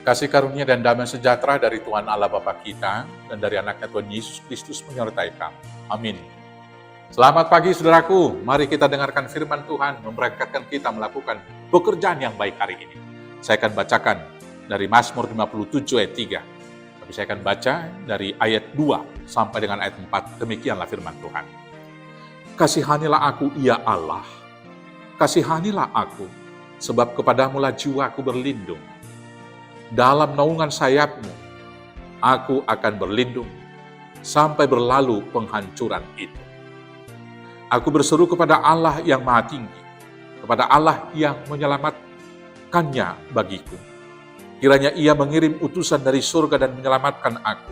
Kasih karunia dan damai sejahtera dari Tuhan Allah Bapa kita dan dari anaknya Tuhan Yesus Kristus menyertai kamu. Amin. Selamat pagi saudaraku, mari kita dengarkan firman Tuhan memberkatkan kita melakukan pekerjaan yang baik hari ini. Saya akan bacakan dari Mazmur 57 ayat 3. Tapi saya akan baca dari ayat 2 sampai dengan ayat 4. Demikianlah firman Tuhan. Kasihanilah aku ya Allah, kasihanilah aku, sebab kepadamulah jiwaku berlindung. Dalam naungan sayap-Mu, aku akan berlindung sampai berlalu penghancuran itu. Aku berseru kepada Allah yang Maha Tinggi, kepada Allah yang menyelamatkannya bagiku. Kiranya Ia mengirim utusan dari surga dan menyelamatkan aku,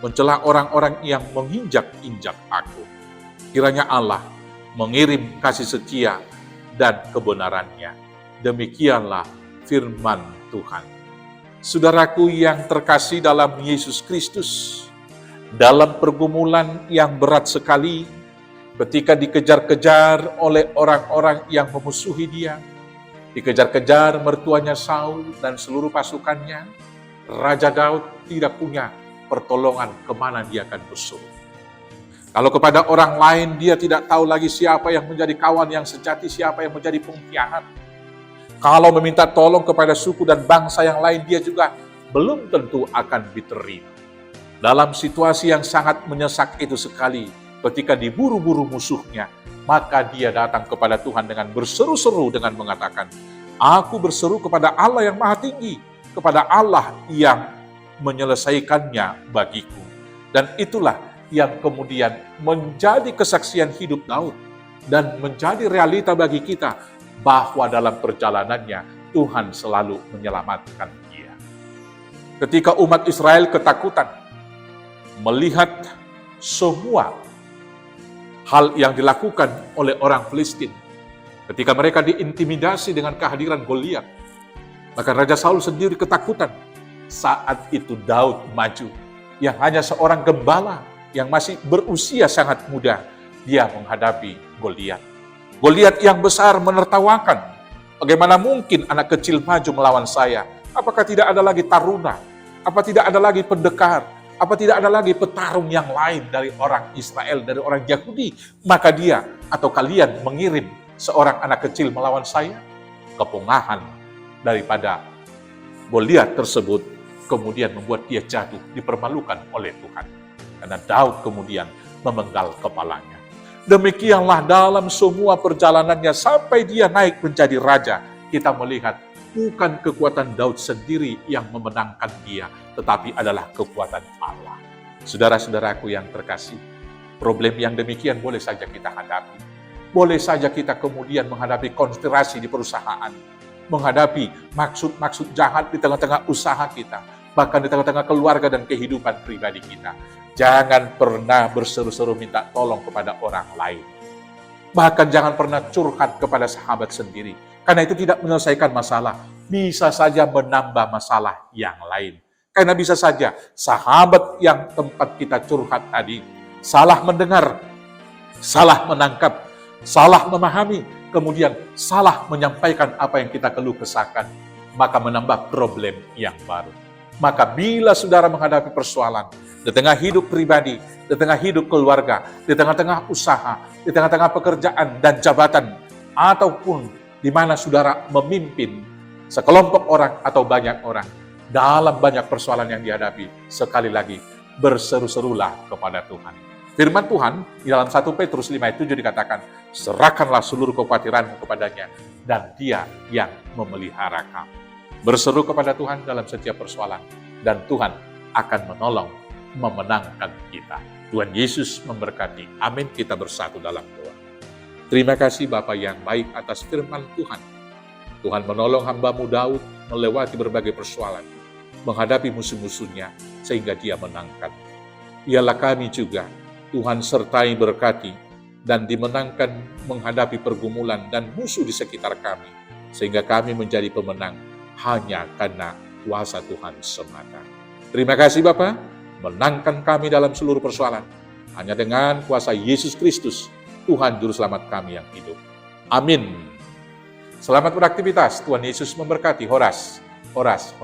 mencela orang-orang yang menginjak-injak aku. Kiranya Allah mengirim kasih setia dan kebenarannya. Demikianlah firman Tuhan. Saudaraku yang terkasih dalam Yesus Kristus, dalam pergumulan yang berat sekali, ketika dikejar-kejar oleh orang-orang yang memusuhi dia, dikejar-kejar mertuanya Saul dan seluruh pasukannya, Raja Daud tidak punya pertolongan kemana dia akan bersuruh. Kalau kepada orang lain dia tidak tahu lagi siapa yang menjadi kawan yang sejati, siapa yang menjadi pengkhianat. Kalau meminta tolong kepada suku dan bangsa yang lain, dia juga belum tentu akan diterima. Dalam situasi yang sangat menyesak itu sekali, ketika diburu-buru musuhnya, maka dia datang kepada Tuhan dengan berseru-seru dengan mengatakan, aku berseru kepada Allah yang Maha Tinggi, kepada Allah yang menyelesaikannya bagiku. Dan itulah yang kemudian menjadi kesaksian hidup Daud dan menjadi realita bagi kita, bahwa dalam perjalanannya Tuhan selalu menyelamatkan dia. Ketika umat Israel ketakutan melihat semua hal yang dilakukan oleh orang Filistin, ketika mereka diintimidasi dengan kehadiran Goliat, maka Raja Saul sendiri ketakutan. Saat itu Daud maju, yang hanya seorang gembala yang masih berusia sangat muda, dia menghadapi Goliat. Goliat yang besar menertawakan, bagaimana mungkin anak kecil maju melawan saya? Apakah tidak ada lagi taruna? Apa tidak ada lagi pendekar? Apa tidak ada lagi petarung yang lain dari orang Israel, dari orang Yahudi? Maka dia atau kalian mengirim seorang anak kecil melawan saya? Kepungahan daripada Goliat tersebut kemudian membuat dia jatuh, dipermalukan oleh Tuhan. Karena Daud kemudian memenggal kepalanya. Demikianlah dalam semua perjalanannya sampai dia naik menjadi raja, kita melihat bukan kekuatan Daud sendiri yang memenangkan dia, tetapi adalah kekuatan Allah. Saudara-saudaraku yang terkasih, problem yang demikian boleh saja kita hadapi. Boleh saja kita kemudian menghadapi konspirasi di perusahaan, menghadapi maksud-maksud jahat di tengah-tengah usaha kita, bahkan di tengah-tengah keluarga dan kehidupan pribadi kita. Jangan pernah berseru-seru minta tolong kepada orang lain. Bahkan jangan pernah curhat kepada sahabat sendiri. Karena itu tidak menyelesaikan masalah. Bisa saja menambah masalah yang lain. Karena bisa saja sahabat yang tempat kita curhat tadi salah mendengar, salah menangkap, salah memahami, kemudian salah menyampaikan apa yang kita keluh kesahkan. Maka menambah problem yang baru. Maka bila saudara menghadapi persoalan di tengah hidup pribadi, di tengah hidup keluarga, di tengah-tengah usaha, di tengah-tengah pekerjaan dan jabatan, ataupun di mana saudara memimpin sekelompok orang atau banyak orang, dalam banyak persoalan yang dihadapi, sekali lagi berseru-serulah kepada Tuhan. Firman Tuhan di dalam 1 Petrus 5 ayat 7 dikatakan, serahkanlah seluruh kekhawatiranmu kepadanya, dan Dia yang memelihara kamu. Berseru kepada Tuhan dalam setiap persoalan, dan Tuhan akan menolong, memenangkan kita. Tuhan Yesus memberkati. Amin. Kita bersatu dalam doa. Terima kasih Bapa yang baik atas firman Tuhan. Tuhan menolong hamba-Mu Daud melewati berbagai persoalan, menghadapi musuh-musuhnya, sehingga dia menangkan. Ialah kami juga, Tuhan sertai berkati, dan dimenangkan menghadapi pergumulan dan musuh di sekitar kami, sehingga kami menjadi pemenang, hanya karena kuasa Tuhan semata. Terima kasih Bapa, menangkan kami dalam seluruh persoalan. Hanya dengan kuasa Yesus Kristus, Tuhan Juru Selamat kami yang hidup. Amin. Selamat beraktivitas, Tuhan Yesus memberkati. Horas. Horas.